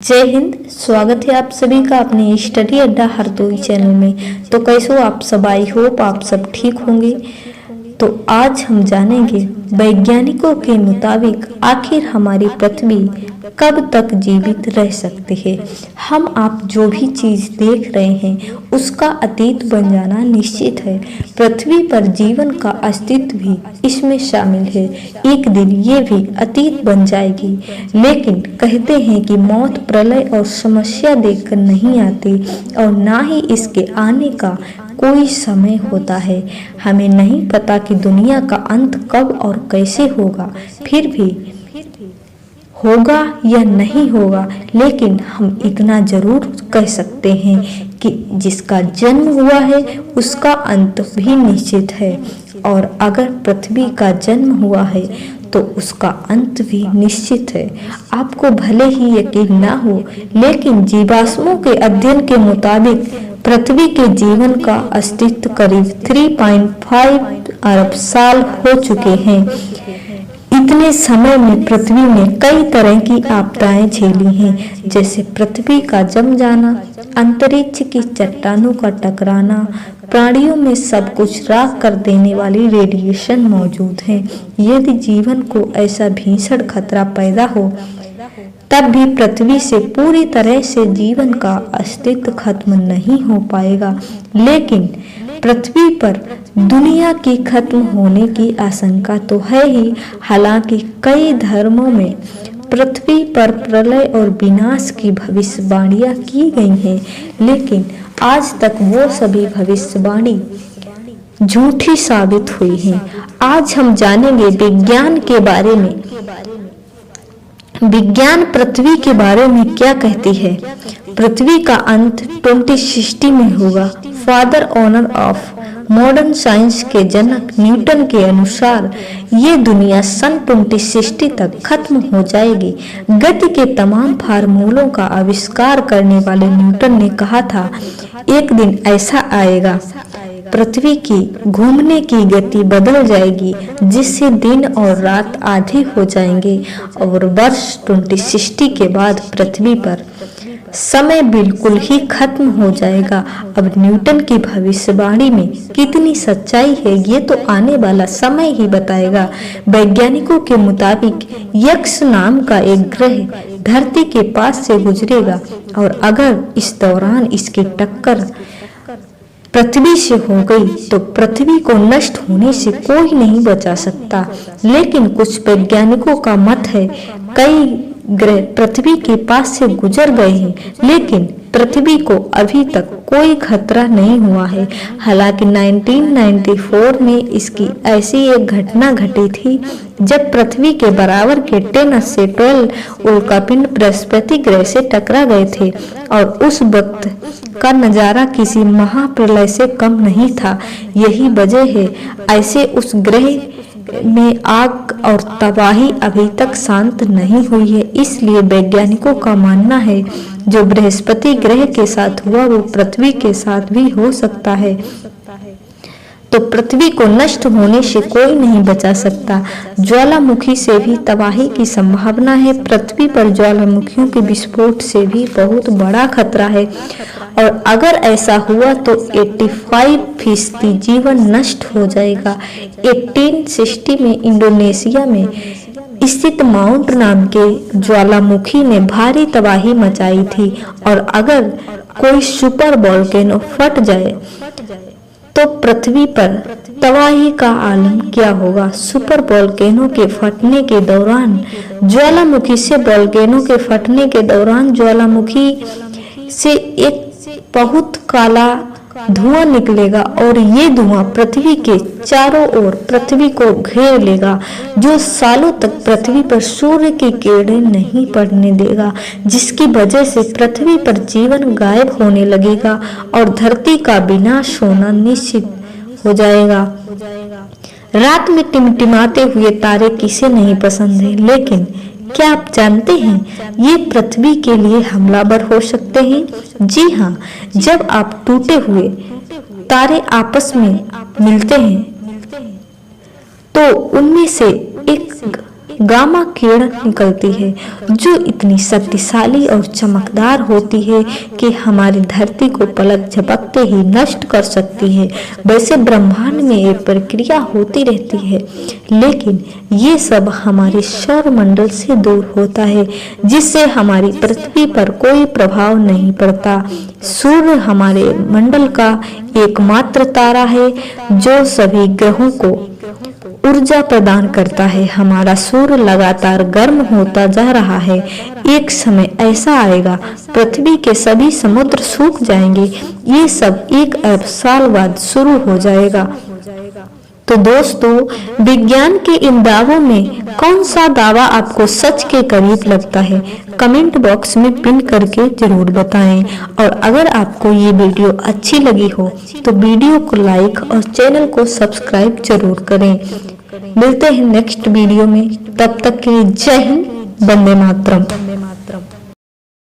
जय हिंद। स्वागत है आप सभी का अपने स्टडी अड्डा हरदोई चैनल में। तो कैसे हो आप सब? आई होप आप सब ठीक होंगे। तो आज हम जानेंगे वैज्ञानिकों के मुताबिक आखिर हमारी पृथ्वी कब तक जीवित रह सकती है। हम आप जो भी चीज देख रहे हैं उसका अतीत बन जाना निश्चित है। पृथ्वी पर जीवन का अस्तित्व भी इसमें शामिल है। एक दिन ये भी अतीत बन जाएगी। लेकिन कहते हैं कि मौत प्रलय और समस्या देखकर नहीं आती और ना ही इसके आने का कोई समय होता है। हमें नहीं पता कि दुनिया का अंत कब और कैसे होगा, फिर भी होगा या नहीं होगा, लेकिन हम इतना जरूर कह सकते हैं कि जिसका जन्म हुआ है उसका अंत भी निश्चित है। और अगर पृथ्वी का जन्म हुआ है तो उसका अंत भी निश्चित है। आपको भले ही यकीन ना हो, लेकिन जीवाश्मों के अध्ययन के मुताबिक पृथ्वी के जीवन का अस्तित्व करीब 3.5 अरब साल हो चुके हैं। इतने समय में पृथ्वी ने कई तरह की आपदाएं झेली हैं, जैसे पृथ्वी का जम जाना, अंतरिक्ष की चट्टानों का टकराना, प्राणियों में सब कुछ राख कर देने वाली रेडिएशन मौजूद है। यदि जीवन को ऐसा भीषण खतरा पैदा हो तब भी पृथ्वी से पूरी तरह से जीवन का अस्तित्व खत्म नहीं हो पाएगा। लेकिन पृथ्वी पर दुनिया की खत्म होने की आशंका तो है ही। हालांकि कई धर्मों में पृथ्वी पर प्रलय और विनाश की भविष्यवाणियां की गई हैं, लेकिन आज तक वो सभी भविष्यवाणी झूठी साबित हुई हैं। आज हम जानेंगे विज्ञान के बारे में। विज्ञान पृथ्वी के बारे में क्या कहती है। पृथ्वी का अंत 2060 में होगा। Father honour of modern science के जनक न्यूटन के अनुसार ये दुनिया सन 2060 तक खत्म हो जाएगी। गति के तमाम फार्मूलों का आविष्कार करने वाले न्यूटन ने कहा था, एक दिन ऐसा आएगा पृथ्वी की घूमने की गति बदल जाएगी, जिससे दिन और रात आधे हो जाएंगे और वर्ष 2060 के बाद पृथ्वी पर समय बिल्कुल ही खत्म हो जाएगा। अब न्यूटन की भविष्यवाणी में कितनी सच्चाई है ये तो आने वाला समय ही बताएगा। वैज्ञानिकों के मुताबिक यक्ष नाम का एक ग्रह धरती के पास से गुजरेगा और अगर इस दौरान इसकी टक्कर पृथ्वी से हो गई तो पृथ्वी को नष्ट होने से कोई नहीं बचा सकता। लेकिन कुछ वैज्ञानिकों का मत है कई ग्रह पृथ्वी के पास से गुजर गए हैं, लेकिन पृथ्वी को अभी तक कोई खतरा नहीं हुआ है। हालांकि 1994 में इसकी ऐसी एक घटना घटी थी जब पृथ्वी के बराबर के 10 से 12 उल्कापिंड बृहस्पति ग्रह से टकरा गए थे और उस वक्त का नजारा किसी महाप्रलय से कम नहीं था। यही वजह है ऐसे उस ग्रह में आग और तबाही अभी तक शांत नहीं हुई है। इसलिए वैज्ञानिकों का मानना है जो बृहस्पति ग्रह के साथ हुआ वो पृथ्वी के साथ भी हो सकता है। तो पृथ्वी को नष्ट होने से कोई नहीं बचा सकता। ज्वालामुखी से भी तबाही की संभावना है। पृथ्वी पर ज्वालामुखियों के विस्फोट से भी बहुत बड़ा खतरा है और अगर ऐसा हुआ तो 85% जीवन नष्ट हो जाएगा। 1860 में इंडोनेशिया में स्थित माउंट नाम के ज्वालामुखी ने भारी तबाही मचाई थी और अगर कोई सुपर वोल्केनो फट जाए तो पृथ्वी पर तबाही का आलम क्या होगा। सुपर वोल्केनो के फटने के दौरान ज्वालामुखी से वोल्केनो के फटने के दौरान ज्वालामुखी से एक बहुत काला धुआं निकलेगा और ये धुआं पृथ्वी के चारों ओर पृथ्वी को घेर लेगा, जो सालों तक पृथ्वी पर सूर्य की किरणें नहीं पड़ने देगा, जिसकी वजह से पृथ्वी पर जीवन गायब होने लगेगा और धरती का विनाश होना निश्चित हो जाएगा। रात में टिमटिमाते हुए तारे किसे नहीं पसंद है, लेकिन क्या आप जानते हैं ये पृथ्वी के लिए हमलावर हो सकते हैं। जी हाँ, जब आप टूटे हुए तारे आपस में मिलते हैं तो उनमें से एक गामा किरण निकलती है जो इतनी शक्तिशाली और चमकदार होती है कि हमारी धरती को पलक झपकते ही नष्ट कर सकती है। वैसे ब्रह्मांड में एक प्रक्रिया होती रहती है, लेकिन ये सब हमारे सौरमंडल से दूर होता है, जिससे हमारी पृथ्वी पर कोई प्रभाव नहीं पड़ता। सूर्य हमारे मंडल का एकमात्र तारा है जो सभी ग्रहों को ऊर्जा प्रदान करता है। हमारा सूर्य लगातार गर्म होता जा रहा है। एक समय ऐसा आएगा पृथ्वी के सभी समुद्र सूख जाएंगे। ये सब 1 अरब साल बाद शुरू हो जाएगा। तो दोस्तों, विज्ञान के इन दावों में कौन सा दावा आपको सच के करीब लगता है? कमेंट बॉक्स में पिन करके जरूर बताएं। और अगर आपको ये वीडियो अच्छी लगी हो तो वीडियो को लाइक और चैनल को सब्सक्राइब जरूर करें। मिलते हैं नेक्स्ट वीडियो में, तब तक के लिए जय हिंद, वंदे मातरम।